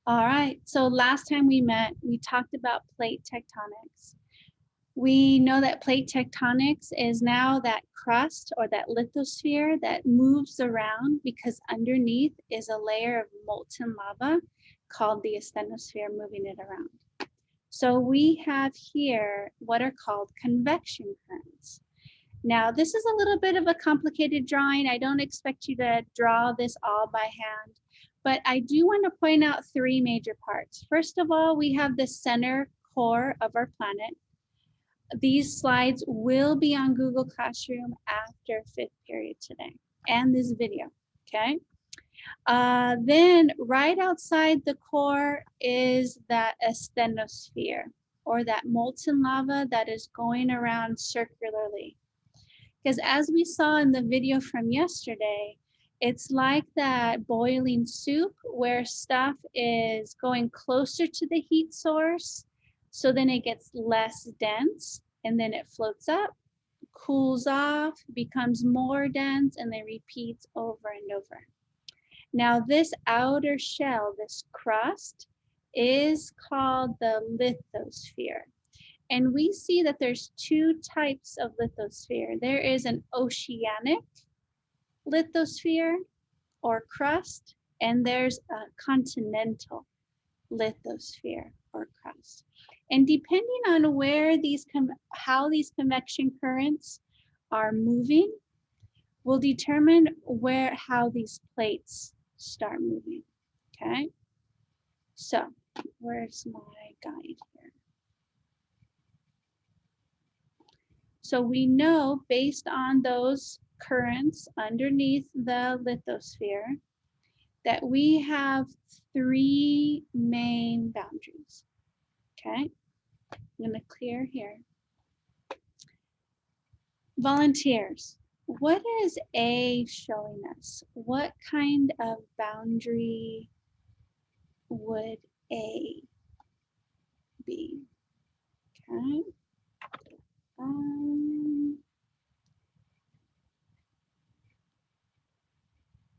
All right, so last time we met, we talked about plate tectonics. We know that plate tectonics is now that crust or that lithosphere that moves around because underneath is a layer of molten lava called the asthenosphere moving it around. So we have here what are called convection currents. Now, this is a little bit of a complicated drawing. I don't expect you to draw this all by hand, but I do want to point out three major parts. First of all, we have the center core of our planet. These slides will be on Google Classroom after 5th period today and this video, okay? Then right outside the core is that asthenosphere or that molten lava that is going around circularly. Because as we saw in the video from yesterday, it's like that boiling soup where stuff is going closer to the heat source, so then it gets less dense, and then it floats up, cools off, becomes more dense, and then repeats over and over. Now this outer shell, this crust, is called the lithosphere. And we see that there's two types of lithosphere. There is an oceanic lithosphere or crust, and there's a continental lithosphere or crust. And depending on where how these convection currents are moving will determine how these plates start moving, okay? So where's my guide here? So we know based on those currents underneath the lithosphere that we have three main boundaries, okay? I'm gonna clear here. Volunteers, what is A showing us? What kind of boundary would A be? Okay.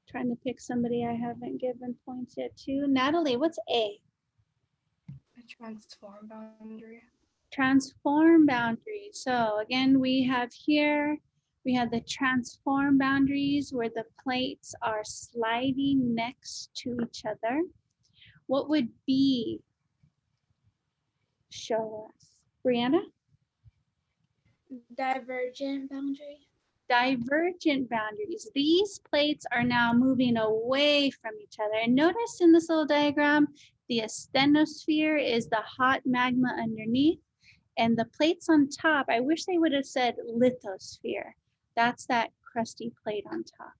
Trying to pick somebody I haven't given points yet to. Natalie, what's A? A transform boundary. Transform boundary. So again, we have here, we have the transform boundaries where the plates are sliding next to each other. What would B show us? Brianna? Divergent boundary. Divergent boundaries. These plates are now moving away from each other. And notice in this little diagram, the asthenosphere is the hot magma underneath, and the plates on top, I wish they would have said lithosphere. That's that crusty plate on top.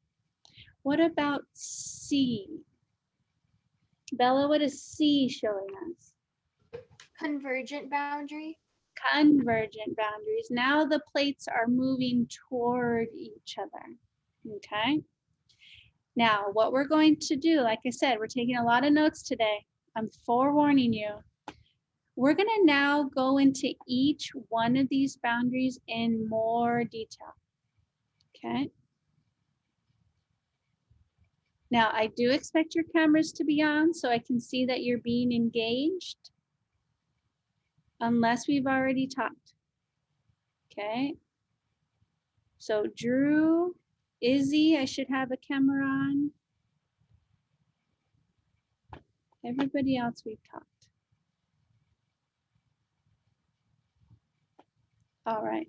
What about C? Bella, what is C showing us? Convergent boundary. Convergent boundaries. Now the plates are moving toward each other, okay? Now, what we're going to do, like I said, we're taking a lot of notes today. I'm forewarning you. We're gonna now go into each one of these boundaries in more detail, okay? Now, I do expect your cameras to be on so I can see that you're being engaged, unless we've already talked, okay? So Drew, Izzy, I should have a camera on. Everybody else we've talked. All right.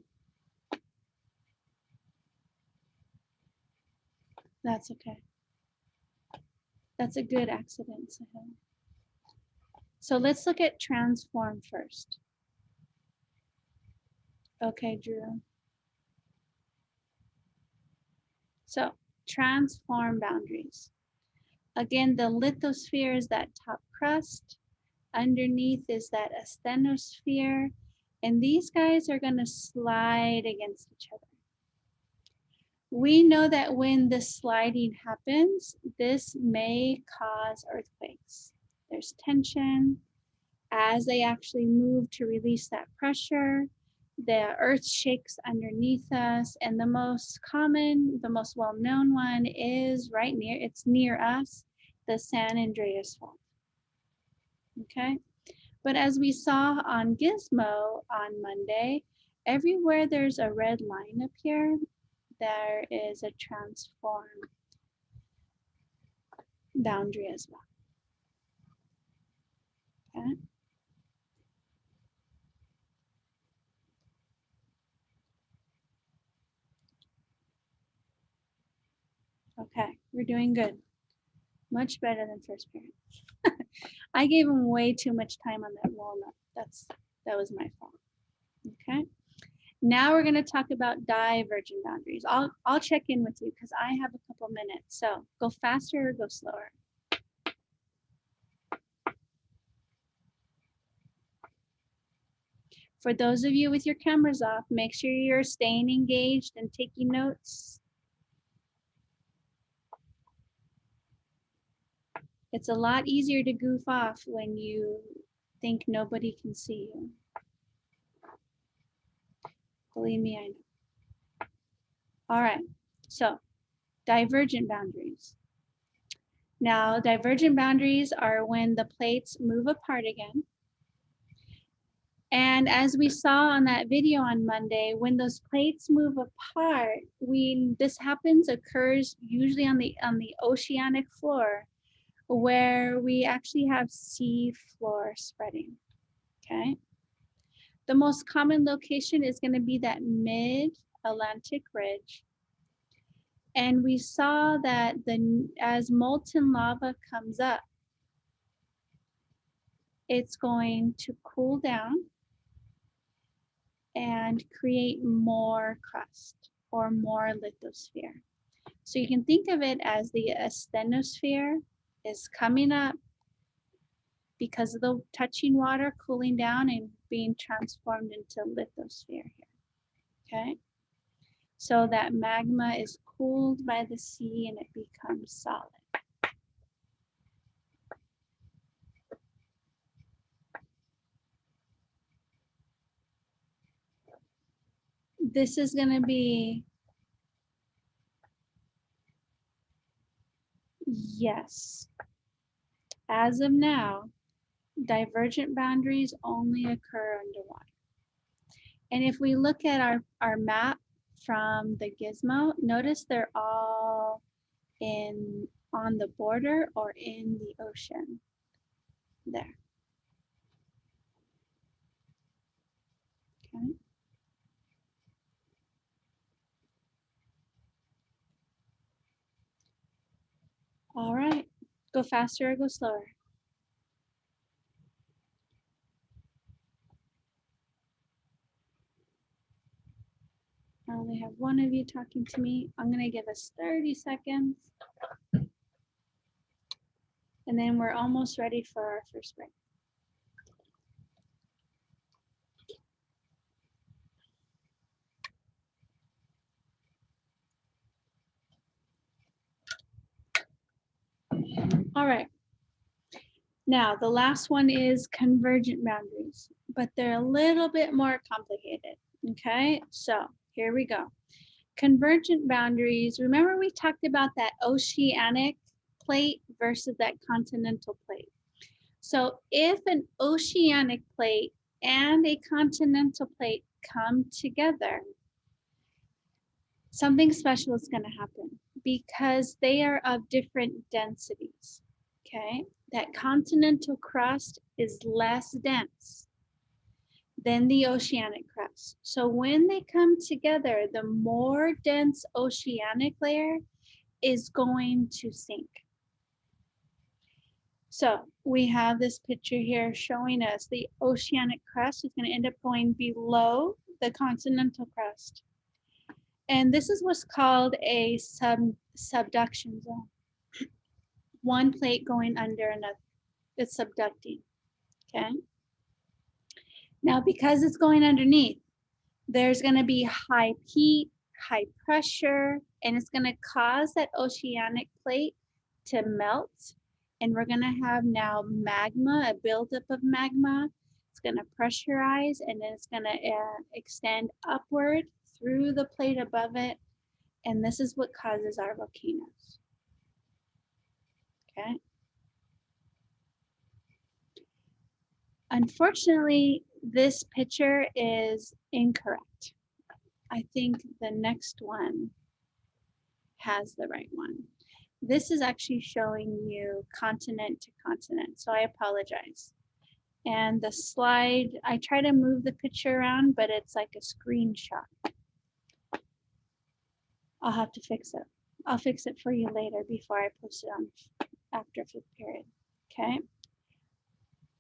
That's okay. That's a good accident, Sahil. So let's look at transform first. Okay, Drew. So transform boundaries. Again, the lithosphere is that top crust. Underneath is that asthenosphere. And these guys are going to slide against each other. We know that when the sliding happens, this may cause earthquakes. There's tension. As they actually move to release that pressure, the earth shakes underneath us, and the most common, the most well-known one is it's near us, the San Andreas Fault. okay? But as we saw on Gizmo on Monday, everywhere there's a red line up here, there is a transform boundary as well, okay? Okay, we're doing good. Much better than first period. I gave him way too much time on that walnut. That was my fault. Okay. Now we're going to talk about divergent boundaries. I'll check in with you because I have a couple minutes. So go faster or go slower. For those of you with your cameras off, make sure you're staying engaged and taking notes. It's a lot easier to goof off when you think nobody can see you. Believe me, I know. All right, so divergent boundaries. Now, divergent boundaries are when the plates move apart again. And as we saw on that video on Monday, when those plates move apart, this occurs usually on the oceanic floor, where we actually have sea floor spreading, okay? The most common location is going to be that mid-Atlantic ridge. And we saw that as molten lava comes up, it's going to cool down and create more crust or more lithosphere. So you can think of it as the asthenosphere is coming up because of the touching water cooling down and being transformed into lithosphere here, okay? So that magma is cooled by the sea and it becomes solid. This is going to be, yes, as of now, divergent boundaries only occur underwater. And if we look at our map from the Gizmo, notice they're all on the border or in the ocean there. Okay. All right, go faster or go slower. I only have one of you talking to me. I'm gonna give us 30 seconds. And then we're almost ready for our first break. All right. Now, the last one is convergent boundaries, but they're a little bit more complicated, okay? So here we go. Convergent boundaries, remember we talked about that oceanic plate versus that continental plate. So if an oceanic plate and a continental plate come together, something special is going to happen because they are of different densities, okay? That continental crust is less dense than the oceanic crust. So when they come together, the more dense oceanic layer is going to sink. So we have this picture here showing us the oceanic crust is going to end up going below the continental crust. And this is what's called a subduction zone. One plate going under another, it's subducting, okay? Now, because it's going underneath, there's gonna be high heat, high pressure, and it's gonna cause that oceanic plate to melt. And we're gonna have now magma, a buildup of magma. It's gonna pressurize and then it's gonna extend upward through the plate above it. And this is what causes our volcanoes, okay? Unfortunately, this picture is incorrect. I think the next one has the right one. This is actually showing you continent to continent, so I apologize. And the slide, I try to move the picture around, but it's like a screenshot. I'll have to fix it. I'll fix it for you later before I post it on after 5th period, okay?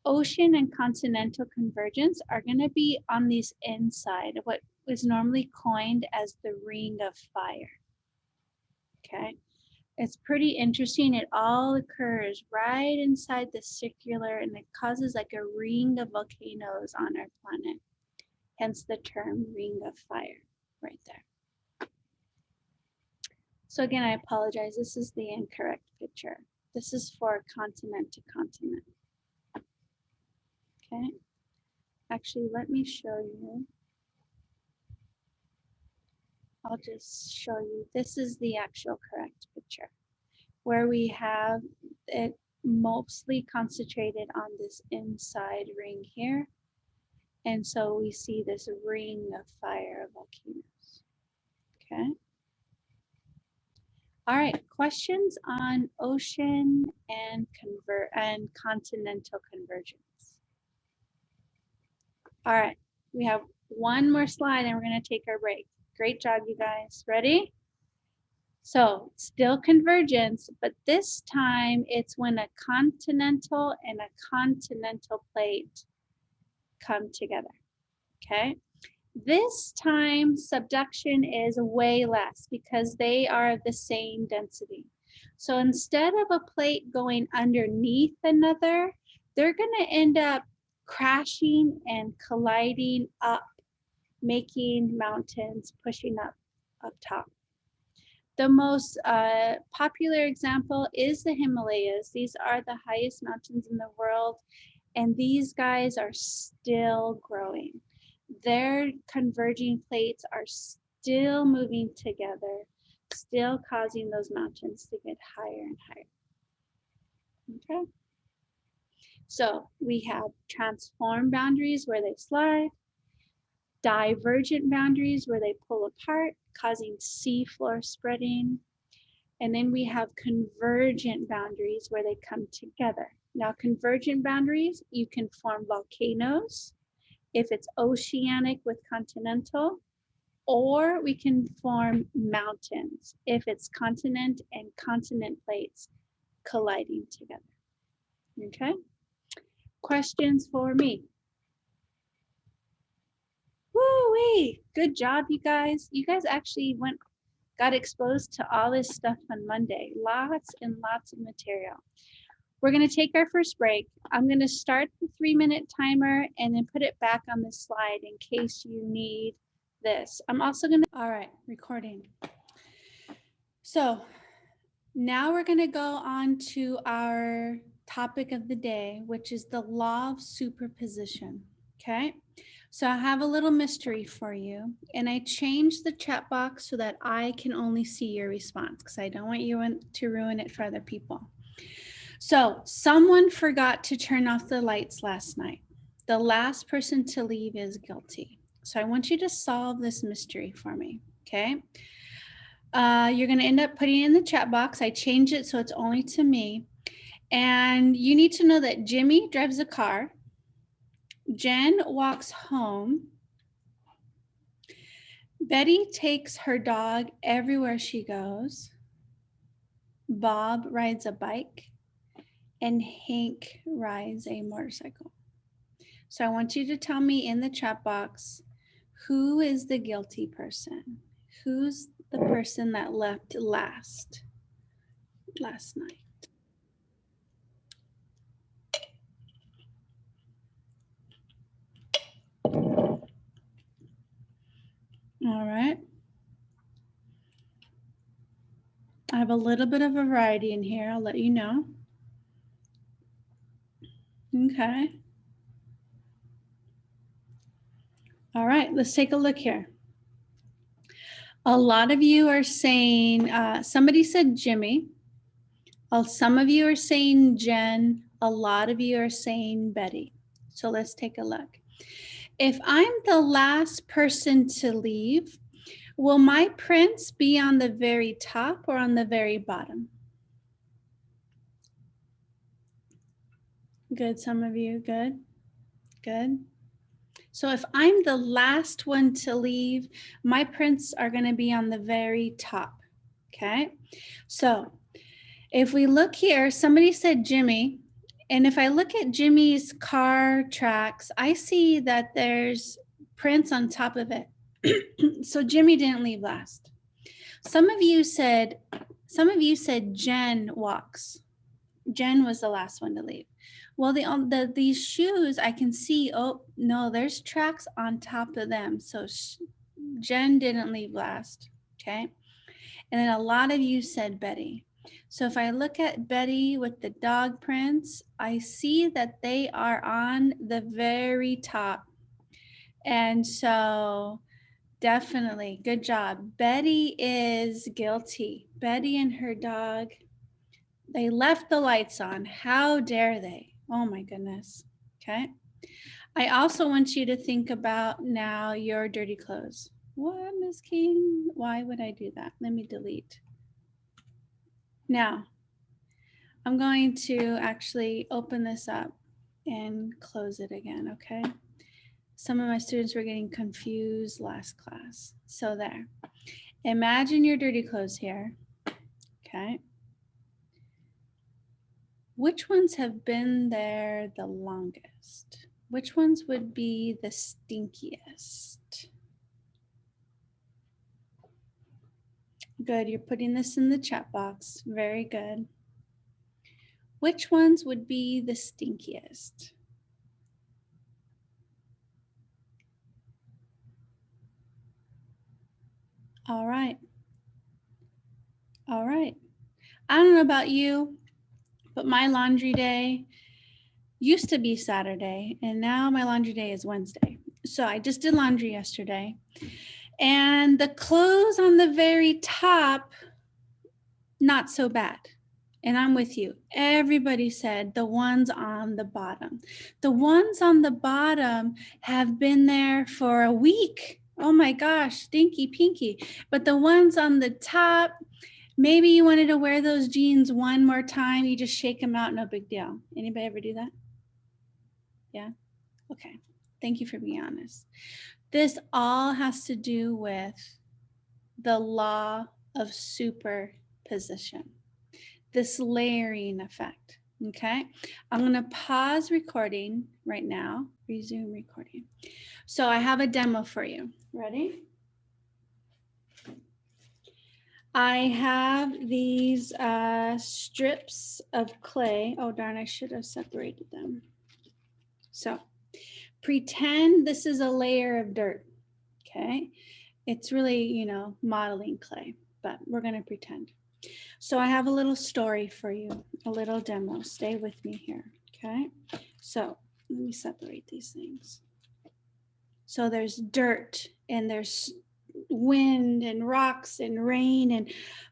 Ocean and continental convergence are gonna be on this inside of what was normally coined as the ring of fire, okay? It's pretty interesting. It all occurs right inside the circular, and it causes like a ring of volcanoes on our planet. Hence the term ring of fire right there. So again, I apologize. This is the incorrect picture. This is for continent to continent. Okay. Actually, let me show you. I'll just show you. This is the actual correct picture, where we have it mostly concentrated on this inside ring here. And so we see this ring of fire of volcanoes. Okay. All right, questions on ocean and continental convergence. All right, we have one more slide and we're gonna take our break. Great job, you guys. Ready? So still convergence, but this time it's when a continental and a continental plate come together, okay? This time subduction is way less because they are the same density. So instead of a plate going underneath another, they're gonna end up crashing and colliding up, making mountains, pushing up top. The most popular example is the Himalayas. These are the highest mountains in the world, and these guys are still growing. Their converging plates are still moving together, still causing those mountains to get higher and higher. Okay. So we have transform boundaries where they slide, divergent boundaries where they pull apart, causing seafloor spreading. And then we have convergent boundaries where they come together. Now, convergent boundaries, you can form volcanoes if it's oceanic with continental, or we can form mountains if it's continent and continent plates colliding together. Okay? Questions for me? Woo-wee! Good job, you guys. You guys actually got exposed to all this stuff on Monday. Lots and lots of material. We're going to take our first break. I'm going to start the 3-minute timer and then put it back on the slide in case you need this. I'm also going to, all right, recording. So now we're going to go on to our topic of the day, which is the law of superposition. Okay. So I have a little mystery for you, and I changed the chat box so that I can only see your response because I don't want you to ruin it for other people. So someone forgot to turn off the lights last night. The last person to leave is guilty. So I want you to solve this mystery for me, okay? You're going to end up putting it in the chat box. I changed it so it's only to me. And you need to know that Jimmy drives a car. Jen walks home. Betty takes her dog everywhere she goes. Bob rides a bike. And Hank rides a motorcycle. So I want you to tell me in the chat box, who is the guilty person? Who's the person that left last night? All right. I have a little bit of a variety in here. I'll let you know. Okay. All right, let's take a look here. A lot of you are saying, somebody said Jimmy. Some of you are saying Jen. A lot of you are saying Betty. So let's take a look. If I'm the last person to leave, will my prints be on the very top or on the very bottom? Good, some of you, good, good. So if I'm the last one to leave, my prints are gonna be on the very top, okay? So if we look here, somebody said Jimmy, and if I look at Jimmy's car tracks, I see that there's prints on top of it. So Jimmy didn't leave last. Some of you said Jen walks. Jen was the last one to leave. Well, these shoes I can see, oh no, there's tracks on top of them. So Jen didn't leave last, okay? And then a lot of you said Betty. So if I look at Betty with the dog prints, I see that they are on the very top. And so definitely, good job. Betty is guilty. Betty and her dog, they left the lights on. How dare they? Oh my goodness. Okay. I also want you to think about now your dirty clothes. What, Ms. King? Why would I do that? Let me delete. Now, I'm going to actually open this up and close it again, okay? Some of my students were getting confused last class. So there. Imagine your dirty clothes here, okay? Which ones have been there the longest? Which ones would be the stinkiest? Good, you're putting this in the chat box. Very good. Which ones would be the stinkiest? All right. All right. I don't know about you, but my laundry day used to be Saturday, and now my laundry day is Wednesday. So I just did laundry yesterday. And the clothes on the very top, not so bad. And I'm with you. Everybody said the ones on the bottom. The ones on the bottom have been there for a week. Oh my gosh, stinky pinky. But the ones on the top, maybe you wanted to wear those jeans one more time. You just shake them out, no big deal. Anybody ever do that? Yeah? Okay. Thank you for being honest. This all has to do with the law of superposition, this layering effect, okay? I'm gonna pause recording right now, resume recording. So I have a demo for you. Ready? I have these strips of clay. Oh darn, I should have separated them. So pretend this is a layer of dirt, okay? It's really, you know, modeling clay, but we're gonna pretend. So I have a little story for you, a little demo. Stay with me here, okay? So let me separate these things. So there's dirt and there's wind and rocks and rain and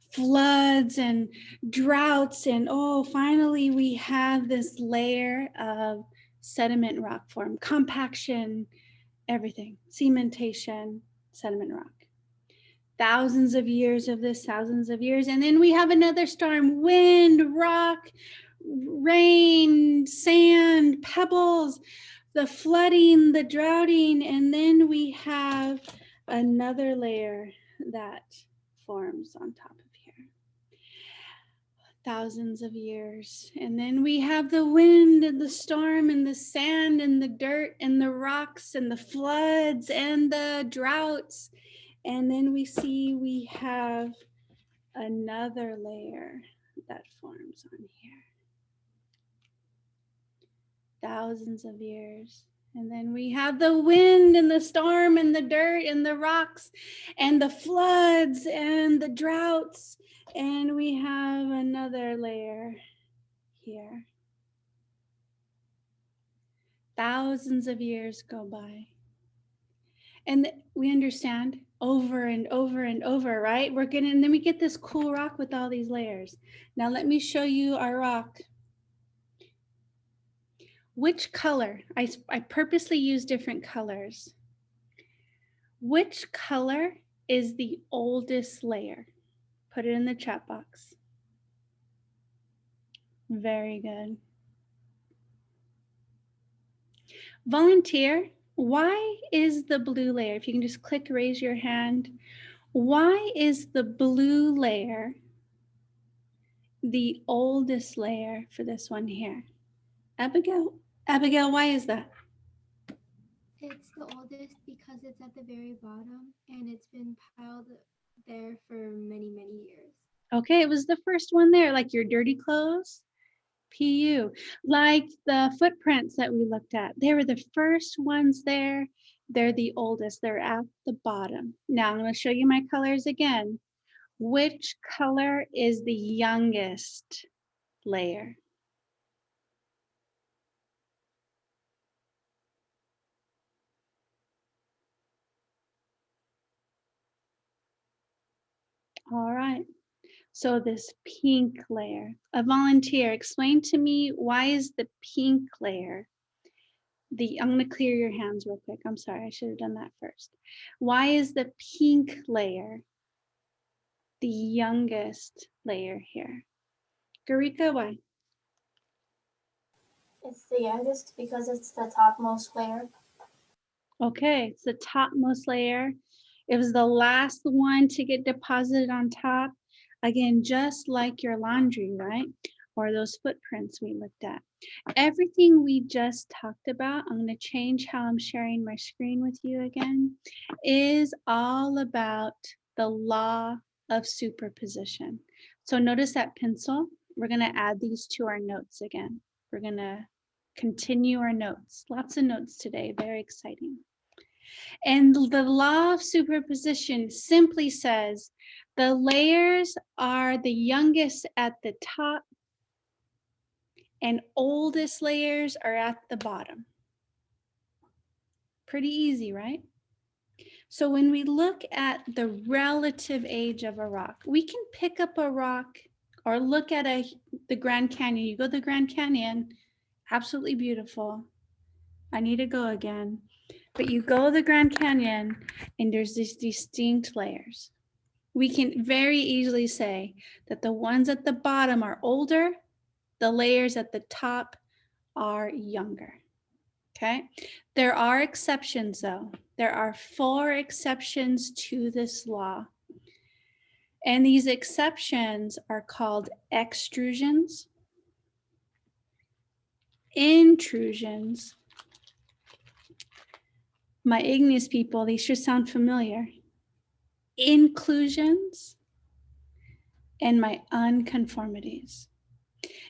floods and droughts. And oh, finally we have this layer of sediment rock form, compaction, everything, cementation, sediment rock. Thousands of years of this, thousands of years. And then we have another storm, wind, rock, rain, sand, pebbles, the flooding, the droughting, and then we have another layer that forms on top of here. Thousands of years. And then we have the wind and the storm and the sand and the dirt and the rocks and the floods and the droughts. And then we see we have another layer that forms on here. Thousands of years. And then we have the wind and the storm and the dirt and the rocks and the floods and the droughts. And we have another layer here. Thousands of years go by. And we understand over and over and over, right? And then we get this cool rock with all these layers. Now let me show you our rock. Which color? I purposely use different colors. Which color is the oldest layer? Put it in the chat box. Very good. Volunteer, why is the blue layer? If you can just click raise your hand. Why is the blue layer the oldest layer for this one here? Abigail, why is that? It's the oldest because it's at the very bottom and it's been piled there for many, many years. Okay, it was the first one there, like your dirty clothes. PU, like the footprints that we looked at. They were the first ones there. They're the oldest. They're at the bottom. Now I'm going to show you my colors again. Which color is the youngest layer? All right. So this pink layer. A volunteer, explain to me, why is the pink layer I'm going to clear your hands real quick. I'm sorry, I should have done that first. Why is the pink layer the youngest layer here? Garika, why? It's the youngest because it's the topmost layer. Okay, it's the topmost layer. It was the last one to get deposited on top. Again, just like your laundry, right? Or those footprints we looked at. Everything we just talked about, I'm going to change how I'm sharing my screen with you again, is all about the law of superposition. So notice that pencil. We're going to add these to our notes again. We're going to continue our notes. Lots of notes today. Very exciting. And the law of superposition simply says the layers are the youngest at the top and oldest layers are at the bottom. Pretty easy, right? So when we look at the relative age of a rock, we can pick up a rock or look at the Grand Canyon. You go to the Grand Canyon, absolutely beautiful. I need to go again. But you go to the Grand Canyon and there's these distinct layers. We can very easily say that the ones at the bottom are older, the layers at the top are younger. Okay, there are exceptions though. There are 4 exceptions to this law. And these exceptions are called extrusions, intrusions. My igneous people, these should sound familiar. Inclusions, and my unconformities.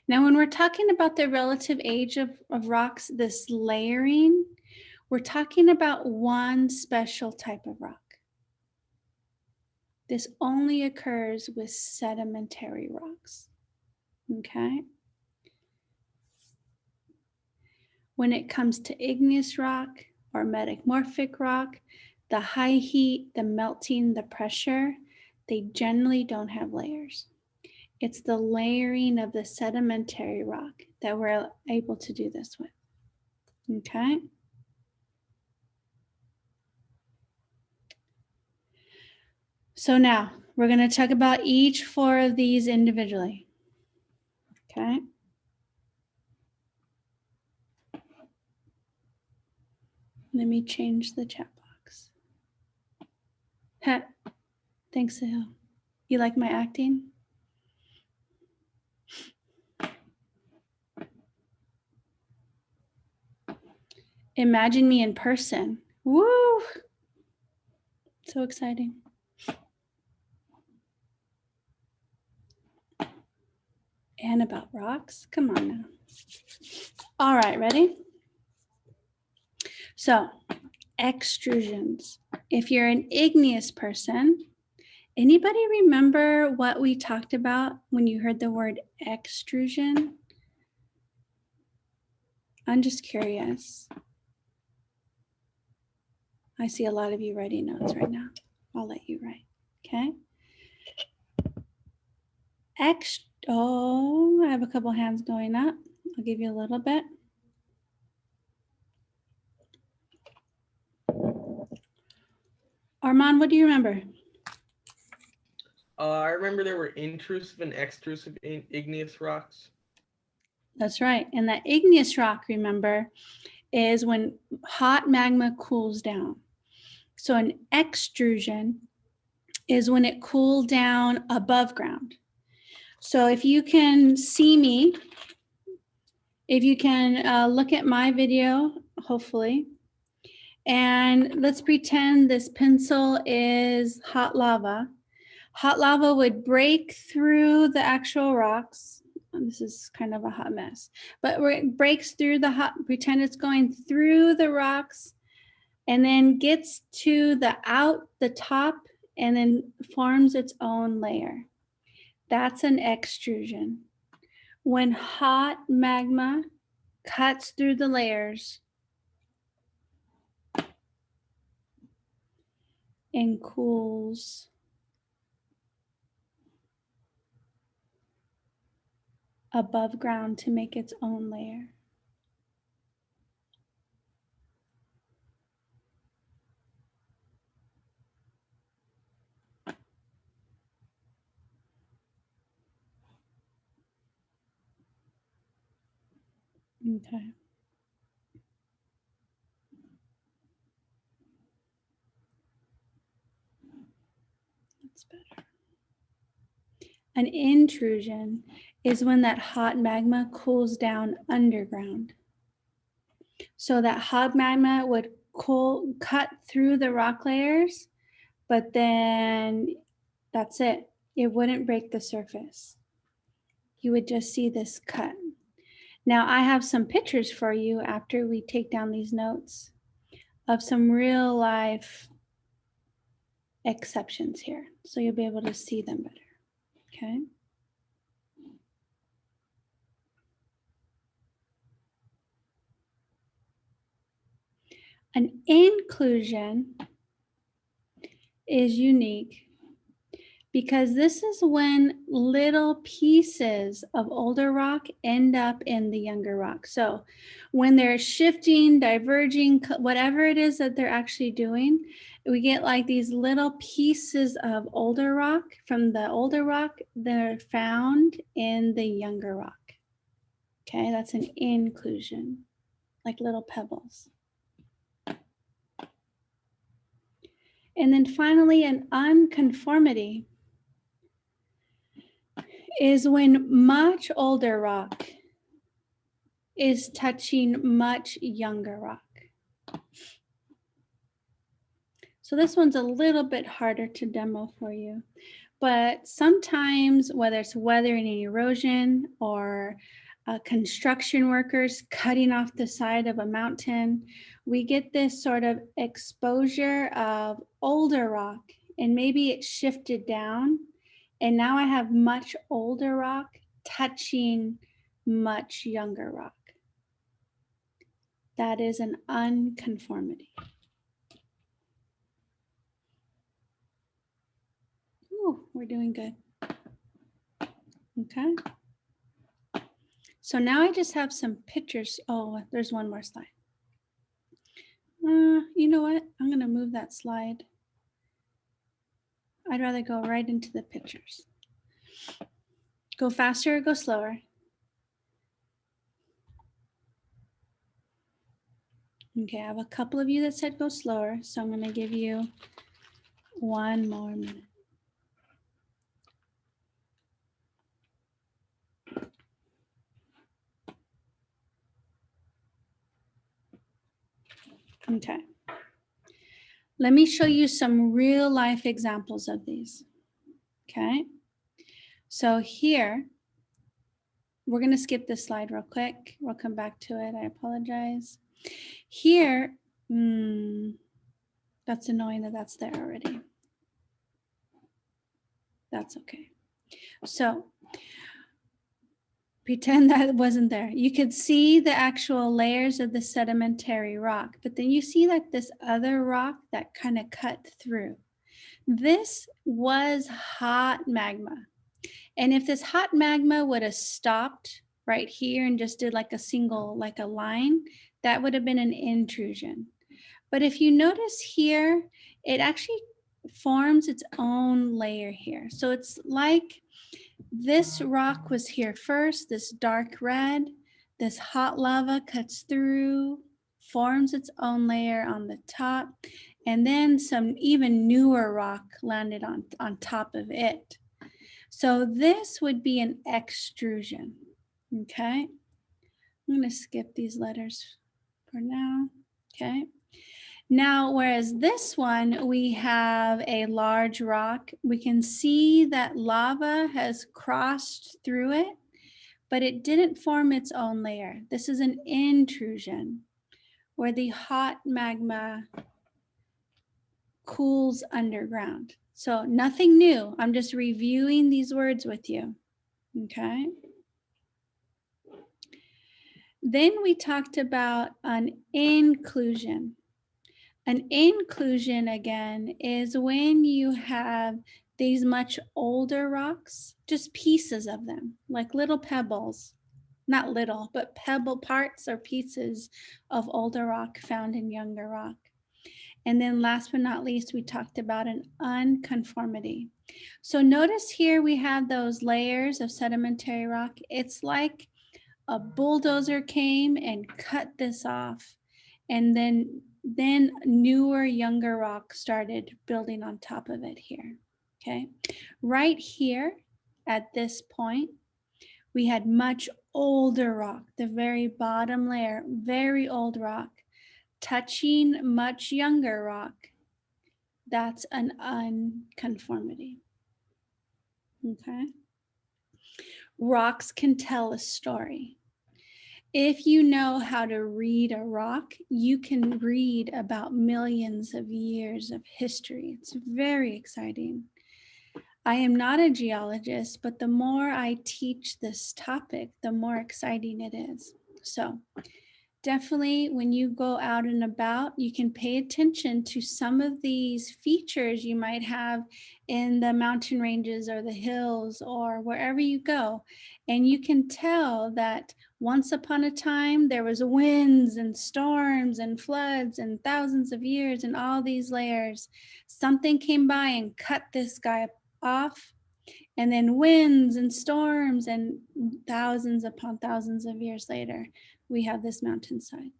Now, when we're talking about the relative age of rocks, this layering, we're talking about one special type of rock. This only occurs with sedimentary rocks, okay? When it comes to igneous rock or metamorphic rock, the high heat, the melting, the pressure, they generally don't have layers. It's the layering of the sedimentary rock that we're able to do this with, okay? So now we're going to talk about each 4 of these individually, okay? Let me change the chat box. Thanks, Sahil. You like my acting? Imagine me in person. Woo! So exciting. And about rocks? Come on now. All right, ready? So, extrusions. If you're an igneous person, anybody remember what we talked about when you heard the word extrusion? I'm just curious. I see a lot of you writing notes right now. I'll let you write, okay? Oh, I have a couple hands going up. I'll give you a little bit. Armand, what do you remember? I remember there were intrusive and extrusive igneous rocks. That's right. And that igneous rock, remember, is when hot magma cools down. So an extrusion is when it cooled down above ground. So if you can see me, if you can look at my video, hopefully, and let's pretend this pencil is hot lava. Hot lava would break through the actual rocks. This is kind of a hot mess, but where it breaks through the hot, pretend it's going through the rocks and then gets to the top and then forms its own layer. That's an extrusion. When hot magma cuts through the layers and cools above ground to make its own layer. Okay. That's better. An intrusion is when that hot magma cools down underground. So that hot magma would cut through the rock layers, but then that's it. It wouldn't break the surface. You would just see this cut. Now I have some pictures for you after we take down these notes of some real life exceptions here. So you'll be able to see them better, okay? An inclusion is unique because this is when little pieces of older rock end up in the younger rock. So when they're shifting, diverging, whatever it is that they're actually doing, we get like these little pieces of older rock from the older rock that are found in the younger rock. Okay, that's an inclusion, like little pebbles. And then finally, an unconformity is when much older rock is touching much younger rock. So this one's a little bit harder to demo for you, but sometimes whether it's weathering and erosion or construction workers cutting off the side of a mountain, we get this sort of exposure of older rock and maybe it shifted down and now I have much older rock touching much younger rock. That is an unconformity. Ooh, we're doing good. Okay. So now I just have some pictures. Oh, there's one more slide. You know what? I'm going to move that slide. I'd rather go right into the pictures. Go faster or go slower? Okay, I have a couple of you that said go slower, so I'm going to give you 1 more minute. Okay. Let me show you some real life examples of these. Okay. So here, we're going to skip this slide real quick. We'll come back to it. I apologize. Here, that's annoying that that's there already. That's okay. So pretend that wasn't there. You could see the actual layers of the sedimentary rock, but then you see like this other rock that kind of cut through. This was hot magma. And if this hot magma would have stopped right here and just did like a single, like a line, that would have been an intrusion. But if you notice here, it actually forms its own layer here. So it's like this rock was here first, this dark red, this hot lava cuts through, forms its own layer on the top, and then some even newer rock landed on top of it. So this would be an extrusion, okay? I'm gonna skip these letters for now, okay? Now, whereas this one, we have a large rock, we can see that lava has crossed through it, but it didn't form its own layer. This is an intrusion where the hot magma cools underground. So nothing new. I'm just reviewing these words with you, okay? Then we talked about an inclusion. An inclusion, again, is when you have these much older rocks, just pieces of them, like little pebbles, not little, but pebble parts or pieces of older rock found in younger rock. And then last but not least, we talked about an unconformity. So notice here we have those layers of sedimentary rock. It's like a bulldozer came and cut this off, and then newer, younger rock started building on top of it here, okay? Right here at this point, we had much older rock, the very bottom layer, very old rock, touching much younger rock. That's an unconformity, okay? Rocks can tell a story. If you know how to read a rock, you can read about millions of years of history. It's very exciting. I am not a geologist, but the more I teach this topic, the more exciting it is. So definitely when you go out and about, you can pay attention to some of these features you might have in the mountain ranges or the hills or wherever you go. And you can tell that once upon a time, there was winds and storms and floods and thousands of years and all these layers. Something came by and cut this guy off, and then winds and storms, and thousands upon thousands of years later, we have this mountainside.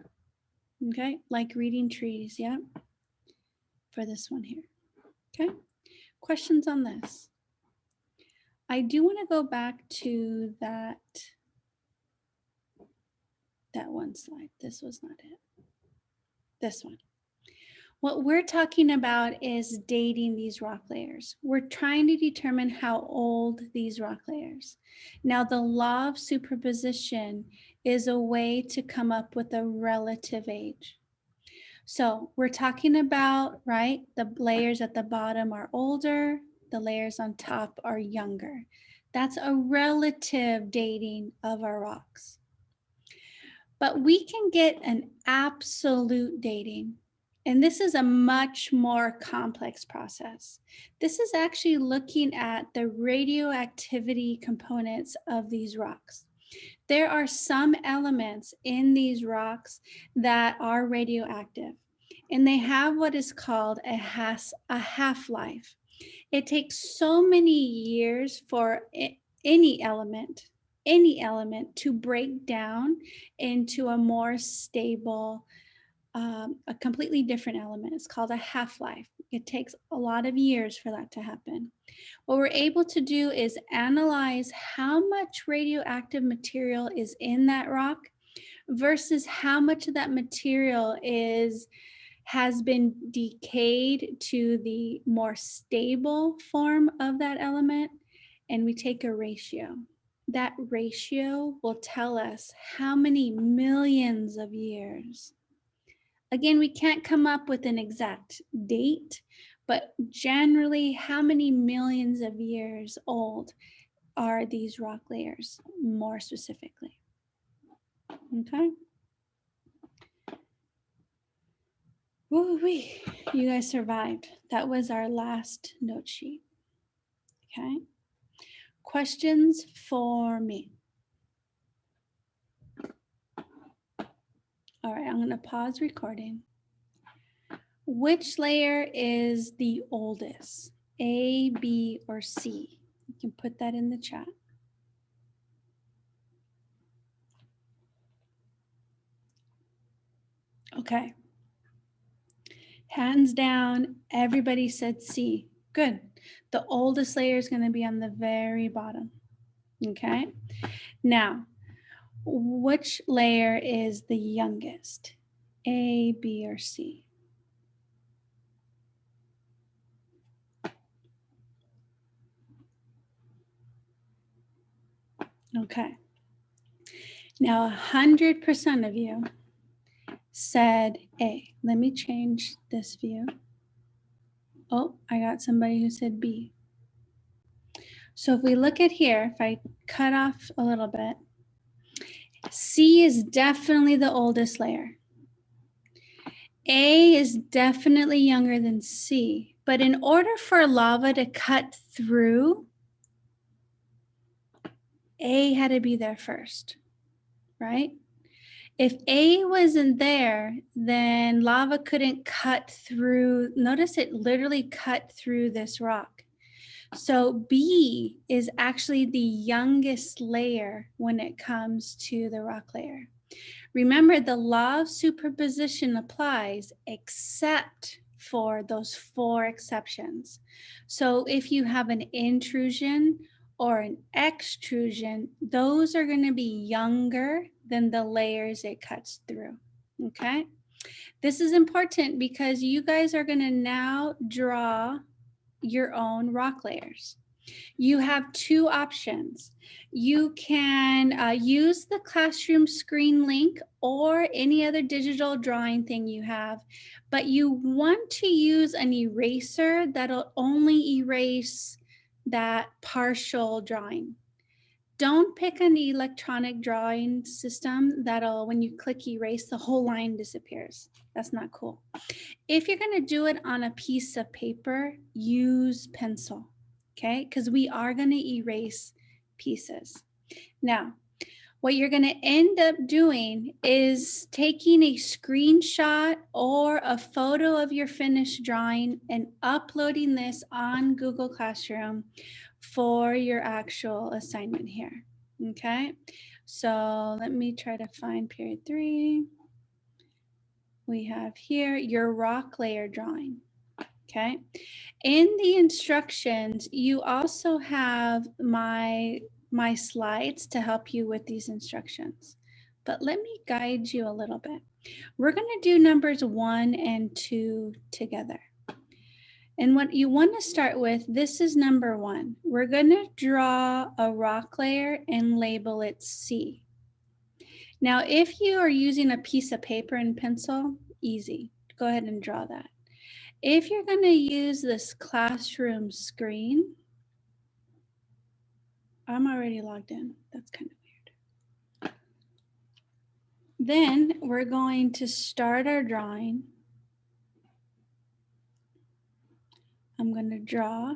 Okay, like reading trees, yeah, for this one here. Okay, questions on this? I do want to go back to that one slide. This was not it. This one. What we're talking about is dating these rock layers. We're trying to determine how old these rock layers. Now, the law of superposition is a way to come up with a relative age. So we're talking about, right, the layers at the bottom are older, the layers on top are younger. That's a relative dating of our rocks. But we can get an absolute dating. And this is a much more complex process. This is actually looking at the radioactivity components of these rocks. There are some elements in these rocks that are radioactive, and they have what is called a half-life. It takes so many years for any element to break down into a more stable, a completely different element. It's called a half-life. It takes a lot of years for that to happen. What we're able to do is analyze how much radioactive material is in that rock versus how much of that material has been decayed to the more stable form of that element, and we take a ratio. That ratio will tell us how many millions of years. Again, we can't come up with an exact date, but generally, how many millions of years old are these rock layers, more specifically? Okay. Woo-wee, you guys survived. That was our last note sheet. Okay. Questions for me? All right, I'm going to pause recording. Which layer is the oldest? A, B, or C? You can put that in the chat. Okay. Hands down, everybody said C. Good. The oldest layer is going to be on the very bottom. Okay. Now, which layer is the youngest? A, B, or C? Okay. Now, 100% of you said A. Let me change this view. Oh, I got somebody who said B. So if we look at here, if I cut off a little bit, C is definitely the oldest layer. A is definitely younger than C, but in order for lava to cut through, A had to be there first, right? If A wasn't there, then lava couldn't cut through. Notice it literally cut through this rock. So B is actually the youngest layer when it comes to the rock layer. Remember, the law of superposition applies except for those 4 exceptions. So if you have an intrusion or an extrusion, those are going to be younger than the layers it cuts through. Okay? This is important because you guys are going to now draw your own rock layers. You have 2 options. You can use the classroom screen link or any other digital drawing thing you have, but you want to use an eraser that'll only erase that partial drawing. Don't pick an electronic drawing system that'll, when you click erase, the whole line disappears. That's not cool. If you're going to do it on a piece of paper, use pencil. Okay, because we are going to erase pieces. Now, what you're going to end up doing is taking a screenshot or a photo of your finished drawing and uploading this on Google Classroom for your actual assignment here. Okay, so let me try to find period 3. We have here your rock layer drawing. Okay. In the instructions, you also have my slides to help you with these instructions. But let me guide you a little bit. We're going to do numbers 1 and 2 together. And what you want to start with, this is number 1. We're going to draw a rock layer and label it C. Now, if you are using a piece of paper and pencil, easy. Go ahead and draw that. If you're going to use this classroom screen, I'm already logged in. That's kind of weird. Then we're going to start our drawing. I'm going to draw.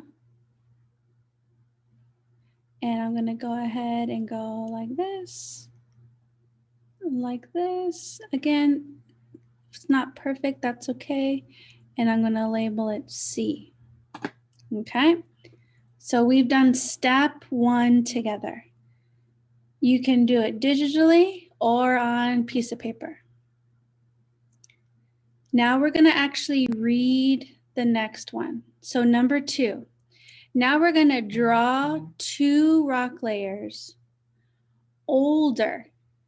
And I'm going to go ahead and go like this. Like this. Again, if it's not perfect, that's okay. And I'm going to label it C. Okay. So we've done step 1 together. You can do it digitally or on piece of paper. Now we're going to actually read the next one. So number 2. Now we're going to draw 2 rock layers older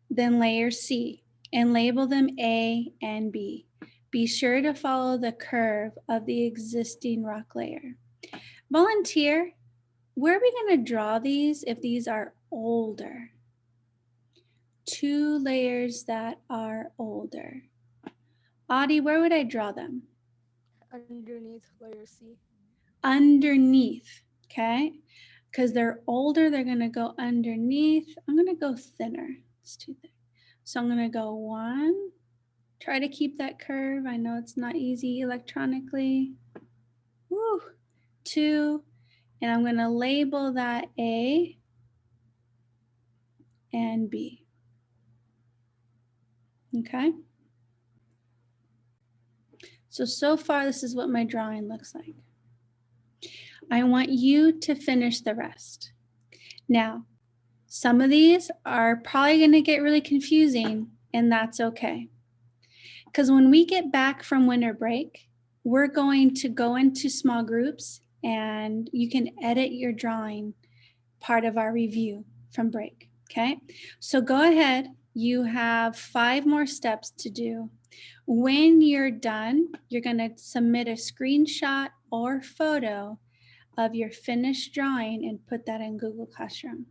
than layer C and label them A and B. Be sure to follow the curve of the existing rock layer. Volunteer, where are we going to draw these if these are older? 2 layers that are older. Audie, where would I draw them? Underneath layer C. Underneath, okay? Because they're older, they're going to go underneath. I'm going to go thinner. It's too thick. So I'm going to go 1. Try to keep that curve. I know it's not easy electronically. Woo. 2. And I'm going to label that A and B. Okay? So far, this is what my drawing looks like. I want you to finish the rest. Now, some of these are probably going to get really confusing, and that's okay. Because when we get back from winter break, we're going to go into small groups and you can edit your drawing, part of our review from break, okay? So go ahead, you have 5 more steps to do. When you're done, you're gonna submit a screenshot or photo of your finished drawing and put that in Google Classroom.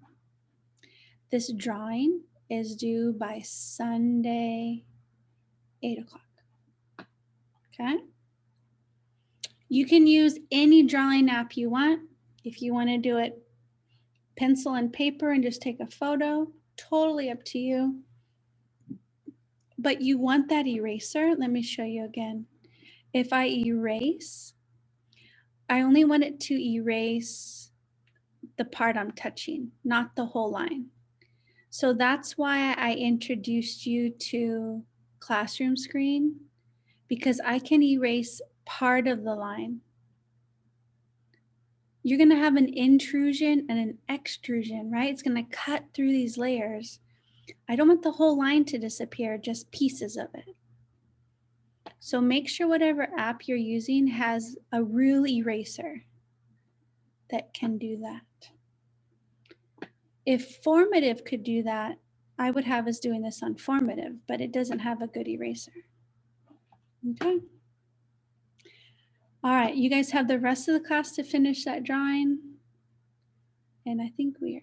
This drawing is due by Sunday, 8 o'clock, okay? You can use any drawing app you want. If you wanna do it pencil and paper and just take a photo, totally up to you. But you want that eraser. Let me show you again. If I erase, I only want it to erase the part I'm touching, not the whole line. So that's why I introduced you to Classroom Screen, because I can erase part of the line. You're gonna have an intrusion and an extrusion, right? It's gonna cut through these layers. I don't want the whole line to disappear, just pieces of it. So make sure whatever app you're using has a real eraser that can do that. If Formative could do that, I would have us doing this on Formative, but it doesn't have a good eraser. Okay. All right, you guys have the rest of the class to finish that drawing. And I think we are